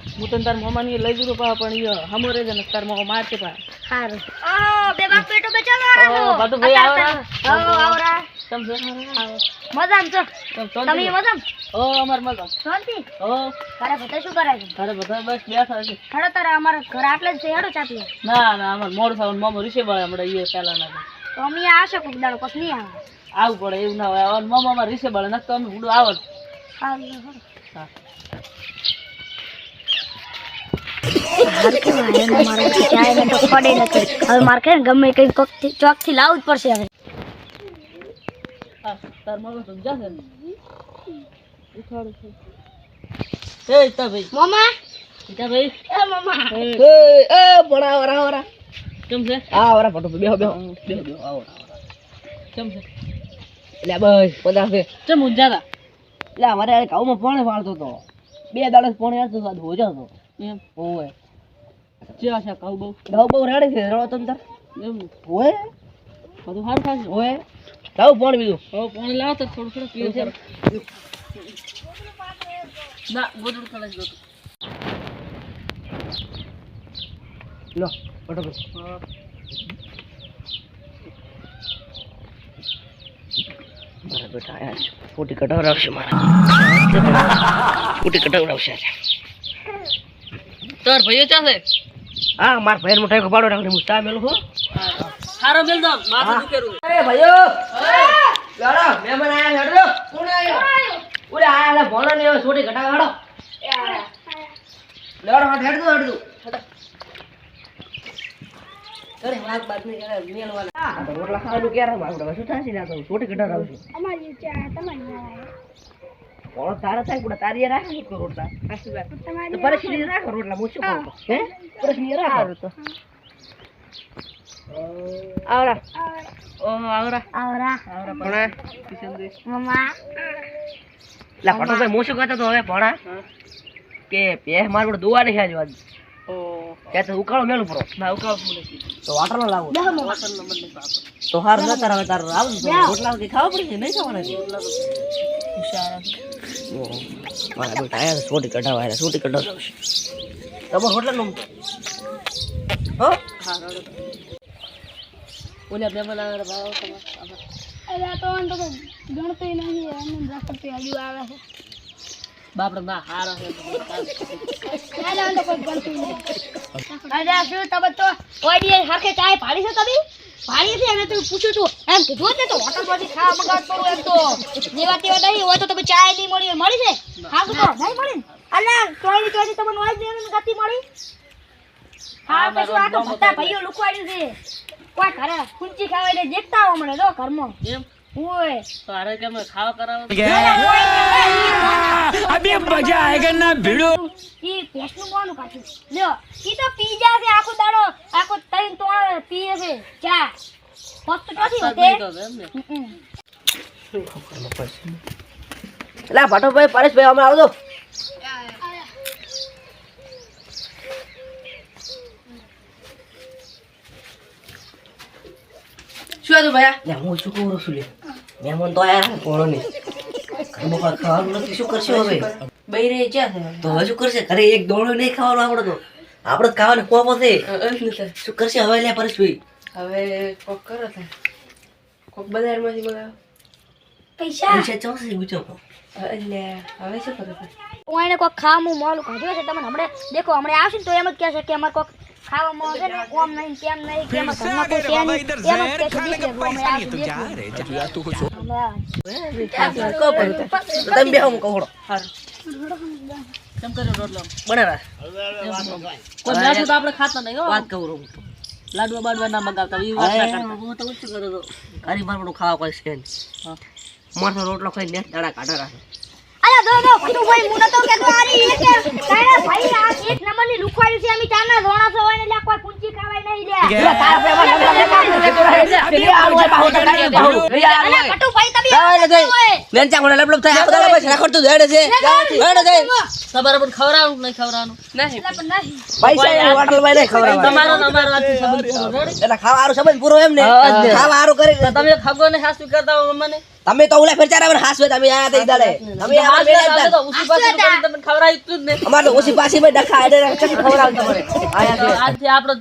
હું તને તાર મામાની લઈ જઉં પા પણ ઈ હમો રે ને તાર મામા મારતે પા હારું બે બાપ પેટો બે ચાલો બાટુ ભાઈ આવરા આવરા સમજે મજામ છો તમે મજામ અમાર મજા શાંતિ તારે બધા શું કરે છે તારે બધા બસ બેઠા છે ખડો તારે અમારા ઘર આટલે જ છે હેડો ચાપીએ ના ના અમાર મોડ થવાનું મામો રીસે બળે હમણાં ઈ પેલા ના તો અમે આવશે કોક દાડો કસ નહીં આવે આવું પડે એવું ના હોય આવવાનું મામા અમાર રીસે બળે નક તો અમે બુડું આવત હા હવે મારે કે ગમે કઈ ચોક થી લાવવું જ પડશે હવે તાર મામા સમજાશે ને ઉઠાડો છે એ તા ભાઈ મામા તા ભાઈ એ મામા એ બડા વરા વરા કેમ છે આ વરા ફોટો બેહો બેહો બેહો બેહો આવો કેમ છે લે ભાઈ પદા છે ચમ ઉજાતા લે અમારે આ કાઉમાં પાણી વાળતો તો 2 દાડા પાણી આવતો તો હો જાતો એમ ઓય ચા છે કાઉ બહુ રેડી છે રડો તમ તાર એમ ઓય બધું હાર ખાશે ઓય લાવ પાણી બીજું પાણી લાવ તો થોડું થોડું પીઓ છે ના ગોદડું ખાલે ગોદડું લો ફોટો મારા બેટા આયા છે ફોટી કઢાવરાવશે મારા ફોટી કઢાવરાવશે તાર ભાઈઓ ચાલે હા માર ભાઈ મોટા કો પાડો રાખને હું ચા મેલું છું સારો મેલ દો માથું દુખેરું અરે ભાઈઓ લાડો મહેમાન આયા હેડો કોણ આયો ઓરે આયા ભણો ને છોટી કઢાવ હેડો લાડો હેડ હેડ અરે વાત બાત નહીં કરે મેલવાના આ તો રોટલા ખાવાનું ક્યારે માંગડો શું થાશે ના તો છોટી કઢાવ આવશે અમારી ચા તમારી ઓળો તારા થાય કુડા તારી રાખે તો રોટલા આશી વાત તો પરિસ્થિતિ રાખો રોટલા મોછું કરો હે પરિસ્થિતિ રાખો તો આવરા ઓ આવરા આવરા ભણા કિશન દે મમ્મા લા ફોટો ભાઈ મોછું કહેતો તો હવે ભણા કે પે માર પર દુવા નહીં આજ વાત ઓ કે તો ઉકાળો મેલું પરો ના ઉકાળો મને તો વાટર ના લાવો વાટર નો મને બાપ તો હાર ના તાર હવે તાર આવ રોટલા કે ખાવા પડશે નહીં ખાવાના રોટલા તો હુશાર મારા બેટા આયા છોટી કઢાવા છોટી કઢાવ તમાર રોટલા નું હો હા રોટલા ઓલા બેમન આવે ભાવ તમાર અરે તો અંતો ગણતરી નહીં આનંદ રાખતી આજુ આવે છે બાપડે ના હારો છે ચાલે અંતો કોઈ ગણતરી નહીં અરે શું તમે તો ઓડી હરખે ચાય પાડી છે તમે પાડી છે અને તું પૂછું તું એમ કીધું ને તો હોટલમાંથી ખાવા મગાવતો કરું એમ તો જેવા તેવા નહીં હોય તો તમે ચાય નહીં મળી છે ખાવું તો નહીં મળી અલા ચોઈ તમને વાજ દેવાની ગતિ મળી હા પછી આ તો મોટા ભાઈઓ લુકવાડ્યું છે કોઈ ઘરે કુંચી ખાવા એટલે દેખતા આવો મને જો ઘરમાં એમ ઓય તો આરે કેમ ખાવા કરાવો अभी मजा आएगा ना भिड़ो ઈ પેસનું કોનું કાચું લ્યો ઈ તો પી જા છે આખો દાડો આખો તઈન તો પીએ છે ચા ફક્ત નથી હોતે લા ભાટોભાઈ પરેશભાઈ અમે આવજો શું હતું ભાઈ લે હું શું કહું છું લે મહેમાન તો આયા કોણો નહીં ઘરમાં ખાવાનું નથી શું કરશે હવે બૈરે ક્યાં છે તો હવે શું કરશે ઘરે એક દોડો નહીં ખાવાનું આપણે તો ખાવાનું કોપો છે શું કરશે હવે લે પરેશભાઈ હવે કોક કરો થાય કોક બજારમાંથી મંગાવો પૈસા પૈસા ચોસે પૂછો એટલે હવે શું કરો થાય ઓઈને કોક ખાવાનું મોલું કાઢ્યો છે તમને હમણે દેખો હમણે આવશે ને તો એમ જ કહેશે કે અમાર કોક ખાવામાં છે ને ઓમ નહીં કેમ નહીં કે અમાર ઘરમાં કોઈ છે નહીં એમ જ કહેશે દીકરે અમે આવશું તમે બે હું કહો હારું કેમ કર્યો રોટલો બનાવા કોઈ નાખું તો આપણે ખાતા નહીં વાત કહું હું લાડવા બાડવા ના મગાવતા ઈ વાત ના કરતા હું તો ઉચ્ચ કરો તો ઘરી મારવાનું ખાવા કોઈ છે હા મારનો રોટલો ખાઈ ને દાડા કાઢા રાખે અરે દો તું ભાઈ મુને તો કેતો આરી એક તારા ભાઈ આ એક નંબરની લુખવાડી છે અમે ચાના ધોણા છો હોય ને લે કોઈ પૂંચી ખાવાય નહીં લે તારા અલા, કટુ ભાઈ તમે જાવ એટલે જઈ. ઓય. લેંચા મને લપલપ થાય આખો દાડો બસ રખડતું જ હેડે છે હેડે જઈ. તમારે પણ ખવડાવવાનું નહીં ખવડાવવાનું અલા, પણ નહીં. પૈસા એ હોટલમાં નહીં ખવડાવવાના. તમારો ને અમારો આજથી સંબંધ પૂરો. રેડી? એટલે ખાવા હારું સંબંધ પૂરો એમ ને ખાવા હારું કરી તો તમે ખગો ને હાસુ કરતા હો મને તમે તો ઓલા ફેર ચાર વાર હાસવે તમે આયા તા ઈ દાડે તમે આયા તમે તો ઉસી પાછી કરીને તમને ખવડાવી જ નહીં. અમાર તો ઓછી પાછી માં ડખા હેડે ચકી ખવડાવ તમારે આયા છે આજથી આપણો